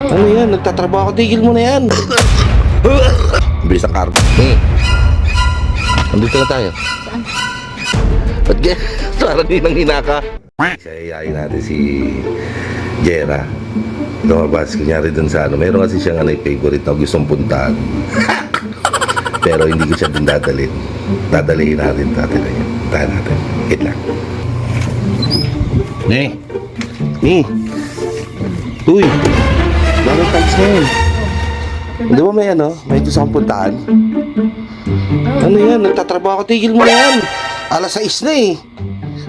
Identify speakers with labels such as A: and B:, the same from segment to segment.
A: Ano yan? Nagtatrabaho ako. Tigil mo na yan. Bilis ang karma. Andito na tayo.
B: Saan?
A: Ba't parang hinang-hina ka? Sayayain natin si Jera. Lumabas, kunyari dun sa ano. Meron kasi siyang favorite na gustong puntahan. Pero hindi ko siya din dadalhin. Dadalhin natin. Tahan natin. Wait lang. Uy! Valentine's ngayon. Di ba may ano? May gusto kang puntahan? Ano yan? Nagtatrabaho ako. Tigil mo na yan. Alas 6 na eh.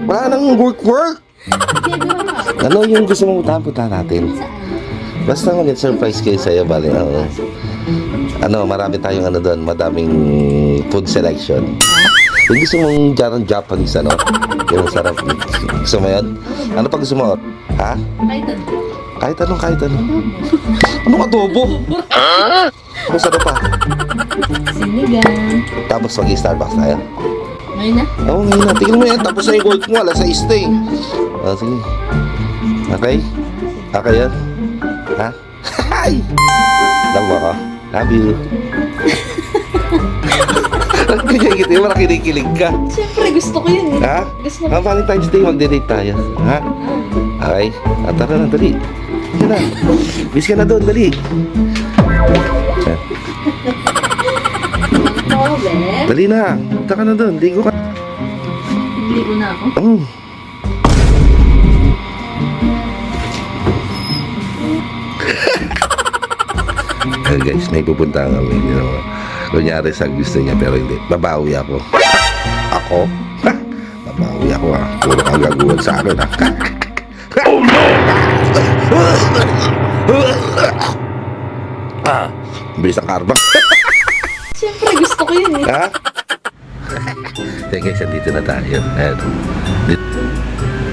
A: Wala nang work. Ano yung gusto mong puntahan natin? Basta mag-surprise kayo sa'yo, bali. Ano, marami tayong ano doon. Madaming food selection. Yung gusto mong Japanese, ano? Yung sarap. Gusto mo yan? Ano pa gusto mo? Ha? Kahit ano. Anong adobo? Tapos ano pa?
B: Sinigang.
A: Tapos mag-Starbucks tayo.
B: Ngayon na?
A: Oo, ngayon na. Tingnan mo yan. Tapos na yung work mo. Alas 6 na eh. Sige. Okay? Okay yan? Ha? Hi! Love mo ako? Love you. Kaya kita yung kinikilig ka.
B: Siyempre, gusto ko yun eh.
A: Ha?
B: Gusto ko.
A: Valentine's Day, magde-date tayo. Ha? Okay? Tara na, dali. Sige na. Bis ka na doon, dali.
B: Problem.
A: Dali na. Punta ka na doon. Ligo ka.
B: Ligo na ako.
A: Guys, may pupunta kami. You know, kunyari sa gusto niya pero hindi. Babawi ako. Ako? Ha? Babawi ako ha. Puro kagaguhan sa akin ha. Oh no! Bilis ang karma.
B: Siyempre, gusto ko yun eh.
A: Ha? Kaya guys, dito na tayo.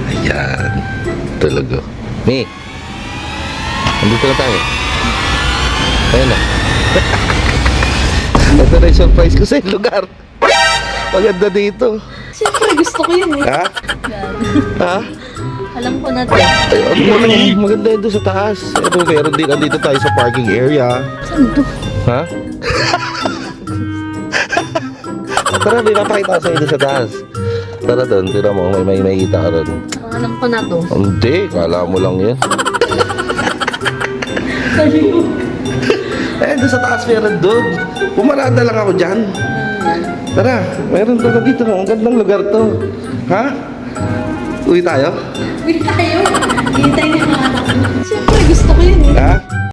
A: Ayan. Tulog oh. Mi! Andito na tayo. Ayan na. Ito na yung surprise ko sa lugar. Maganda dito.
B: Siyempre, gusto ko yun eh.
A: Ha? Ha?
B: Alam ko na to.
A: Ay, maganda yun doon sa taas. Ito, meron din. Andito tayo sa parking area.
B: Saan to?
A: Ha? Tara, may napakita ko sa inyo sa taas. Tara doon, tira mo. May kita ka ron.
B: Alam ko na to.
A: Hindi, kala mo lang yan. Eh, doon sa taas meron doon. Pumarada lang ako dyan. Tara, meron doon dito. Ang gandang lugar to. Ha? Uwi tayo?
B: Uwi tayo. Hintay na yung mga anak ko. Siyempre, gusto ko yun eh.
A: Ha?